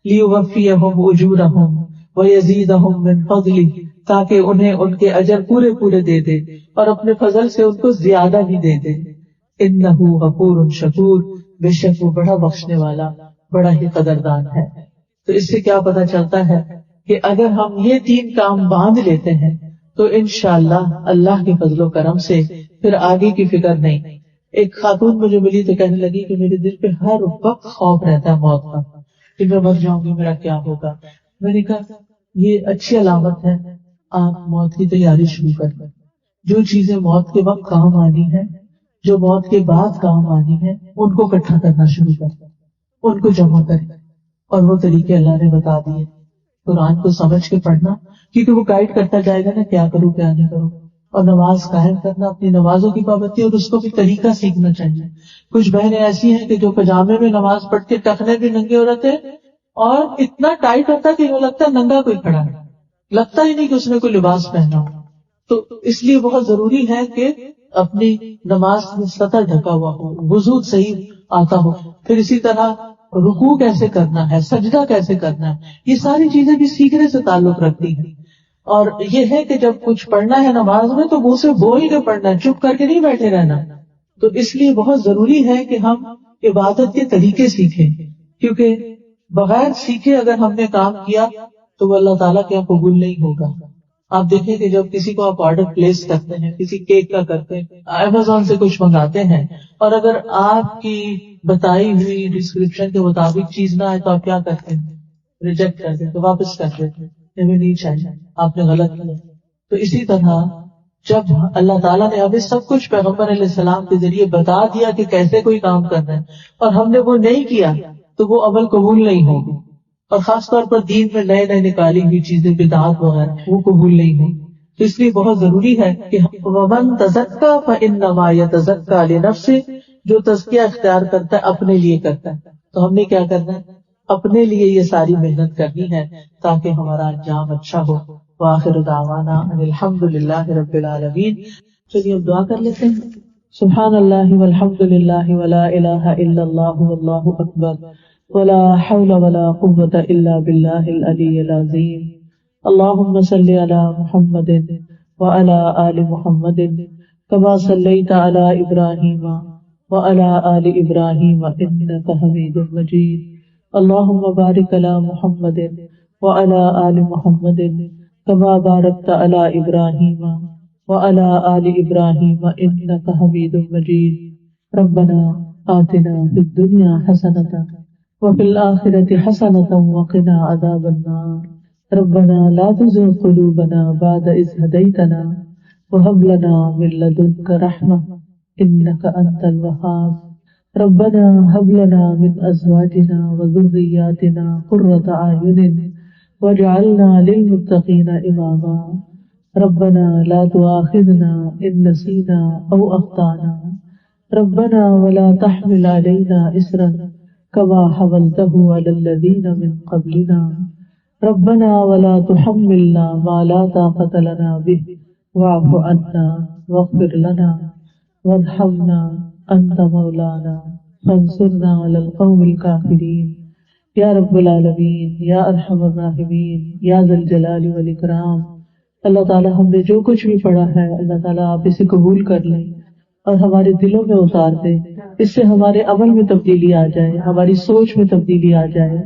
لیوفیہم اجورہم ویزیدہم من فضلہ، تاکہ انہیں ان کے اجر پورے پورے دے دے اور اپنے فضل سے ان کو زیادہ بھی دے دے. انہ غفور شکور، بے شک وہ بڑا بخشنے والا، بڑا ہی قدردان ہے. تو اس سے کیا پتہ چلتا ہے کہ اگر ہم یہ 3 کام باندھ لیتے ہیں تو انشاءاللہ اللہ کے فضل و کرم سے پھر آگے کی فکر نہیں. ایک خاتون مجھے ملی تو کہنے لگی کہ میرے دل پہ ہر وقت خوف رہتا ہے موت کا، کہ میں مر جاؤں گی، میرا کیا ہوگا. میں نے کہا یہ اچھی علامت ہے، آپ موت کی تیاری شروع کر دیں. جو چیزیں موت کے وقت کام آنی ہے، جو موت کے بعد کام آنی ہے، ان کو اکٹھا کرنا شروع کر دیں، ان کو جمع کریں. اور وہ طریقے اللہ نے بتا دیے. قرآن کو سمجھ کے پڑھنا، کیونکہ وہ گائیڈ کرتا جائے گا نا کیا کروں کیا نہیں کروں. اور نماز قائم کرنا، اپنی نمازوں کی پابندی، اور اس کو بھی طریقہ سیکھنا چاہیے. کچھ بہنیں ایسی ہیں کہ جو پجامے میں نماز پڑھ کے ٹخنے بھی ننگے ہو رہتے ہیں، اور اتنا ٹائٹ ہوتا ہے کہ وہ لگتا ہے ننگا کوئی کھڑا ہے، لگتا ہی نہیں کہ اس نے کوئی لباس پہنا ہو. تو اس لیے بہت ضروری ہے کہ اپنی نماز میں سطر ڈھکا ہوا ہو، وضو صحیح آتا ہو. پھر اسی طرح رکوع کیسے کرنا ہے، سجدہ کیسے کرنا ہے، یہ ساری چیزیں بھی سیکھنے سے تعلق رکھتی ہیں. اور یہ ہے کہ جب کچھ پڑھنا ہے نماز میں تو منہ سے بول کے پڑھنا ہے، چپ کر کے نہیں بیٹھے رہنا. تو اس لیے بہت ضروری ہے کہ ہم عبادت کے طریقے سیکھیں، کیونکہ بغیر سیکھے اگر ہم نے کام کیا تو وہ اللہ تعالیٰ کے یہاں قبول نہیں ہوگا. آپ دیکھیں کہ جب کسی کو آپ آرڈر پلیس کرتے ہیں، کسی کیک کا کرتے ہیں، امیزون سے کچھ منگاتے ہیں، اور اگر آپ کی بتائی ہوئی ڈسکرپشن کے مطابق چیز نہ آئے تو آپ کیا کرتے ہیں؟ ریجیکٹ کر دیتے، واپس کر دیتے، ہمیں نہیں چاہیے، آپ نے غلط کیا. تو اسی طرح جب اللہ تعالیٰ نے ہمیں سب کچھ پیغمبر علیہ السلام کے ذریعے بتا دیا کہ کیسے کوئی کام کرنا ہے، اور ہم نے وہ نہیں کیا تو وہ عمل قبول نہیں ہوگی. اور خاص طور پر دین میں نئے نئے نکالی ہوئی چیزیں، بدعات وغیرہ، وہ قبول نہیں ہوگی. تو اس لیے بہت ضروری ہے کہ وَمَن تَزَكَّىٰ فَإِنَّمَا يَتَزَكَّىٰ لِنَفْسِهِ، جو تزکیہ اختیار کرتا ہے اپنے لیے کرتا ہے. تو ہم نے کیا کرنا ہے؟ اپنے لیے یہ ساری محنت کرنی ہے تاکہ ہمارا انجام اچھا ہو. وآخر دعوانا ان الحمد للہ رب العالمین. چلیے اب دعا کر لیتے ہیں. سبحان اللہ والحمد للہ ولا الہ الا اللہ واللہ اکبر ولا حول ولا قوة الا باللہ العلی العظیم. اللہم صل علی محمد وعلی آل محمد کما صلیت علی ابراہیم وعلی آل ابراہیم انک حمید مجید. اللہم بارک علی محمد وعلی آل محمد کما بارکت علی ابراہیم وعلی آل ابراہیم انک حمید مجید. ربنا آتنا فی الدنیا حسنۃ وفی الآخرۃ حسنۃ وقنا عذاب النار. ربنا لا تزغ قلوبنا بعد إذ هديتنا وهب لنا من لدنك رحمة إنك أنت الوهاب. ربنا هب لنا من أزواجنا وذرياتنا قرة أعين واجعلنا للمتقين إماما. ربنا لا تؤاخذنا إن نسينا أو أخطأنا. ربنا ولا تحمل علينا إصرا كما حملته على الذين من قبلنا. ربنا ولا تحملنا ما لا طاقة لنا به واعف عنا واغفر لنا وارحمنا أنت مولانا فانصرنا على القوم الكافرين. یا رب العالمین، یا ارحم الراحمین، یا ذا الجلال والاکرام. اللہ تعالیٰ ہم نے جو کچھ بھی پڑھا ہے اللہ تعالیٰ آپ اسے قبول کر لیں اور ہمارے دلوں میں اتار دیں. اس سے ہمارے عمل میں تبدیلی آ جائے، ہماری سوچ میں تبدیلی آ جائے.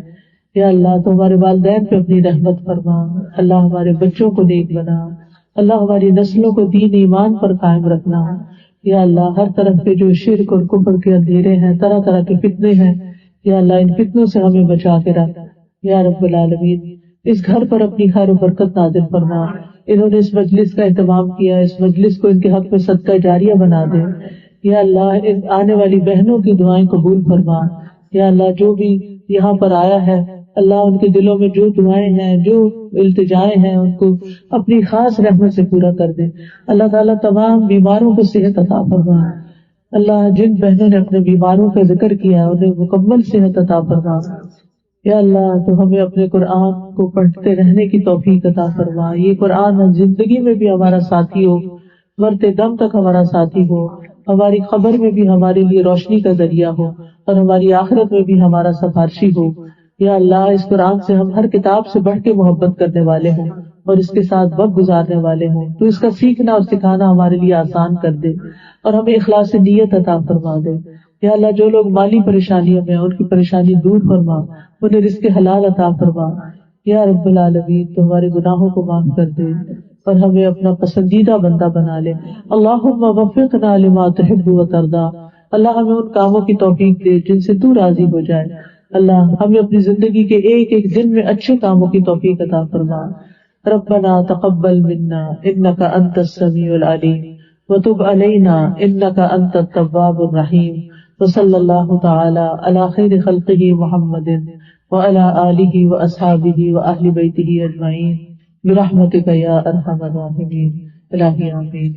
یا اللہ تو ہمارے والدین پہ اپنی رحمت فرما. اللہ ہمارے بچوں کو نیک بنا. اللہ ہماری نسلوں کو دین ایمان پر قائم رکھنا. یا اللہ ہر طرف کے جو شرک اور کفر کے اندھیرے ہیں، طرح طرح کے فتنے ہیں، یا اللہ ان فتنوں سے ہمیں بچا کے رکھ. یا رب العالمین اس گھر پر اپنی خیر و برکت نازل فرما. انہوں نے اس مجلس کا اہتمام کیا، اس مجلس کو ان کے حق میں صدقہ جاریہ بنا دے. یا اللہ ان آنے والی بہنوں کی دعائیں قبول فرما. یا اللہ جو بھی یہاں پر آیا ہے اللہ ان کے دلوں میں جو دعائیں ہیں، جو التجائیں ہیں، ان کو اپنی خاص رحمت سے پورا کر دے. اللہ تعالیٰ تمام بیماروں کو صحت عطا فرما. اللہ جن بہنوں نے اپنے بیماروں کا ذکر کیا انہیں مکمل صحت عطا فرما. یا اللہ تو ہمیں اپنے قرآن کو پڑھتے رہنے کی توفیق عطا فرما. یہ قرآن زندگی میں بھی ہمارا ساتھی ہو، مرتے دم تک ہمارا ساتھی ہو، ہماری قبر میں بھی ہمارے لیے روشنی کا ذریعہ ہو اور ہماری آخرت میں بھی ہمارا سفارشی ہو. یا اللہ اس قرآن سے ہم ہر کتاب سے بڑھ کے محبت کرنے والے ہوں اور اس کے ساتھ وقت گزارنے والے ہوں. تو اس کا سیکھنا اور سکھانا ہمارے لیے آسان کر دے اور ہمیں اخلاص نیت عطا فرما دے. یا اللہ جو لوگ مالی پریشانیوں میں ان کی پریشانی دور فرما، انہیں رزق حلال عطا فرما. یا رب العالمین تو ہمارے گناہوں کو معاف کر دے اور ہمیں اپنا پسندیدہ بندہ بنا لے. اللہم وفقنا لما تحب و ترضا. اللہ ہمیں ان کاموں کی توفیق دے جن سے تو راضی ہو جائے. اللہ ہمیں اپنی زندگی کے ایک ایک دن میں اچھے کاموں کی توفیق عطا فرما. ربنا تقبل منا انک انت السمیع العلیم وتب علینا انک انت التواب الرحیم. وصلی اللہ تعالی علی خیر خلقہ محمد وعلی آلہ واصحابہ واہل بیتہ اجمعین برحمتک یا ارحم الراحمین. الہی آمین.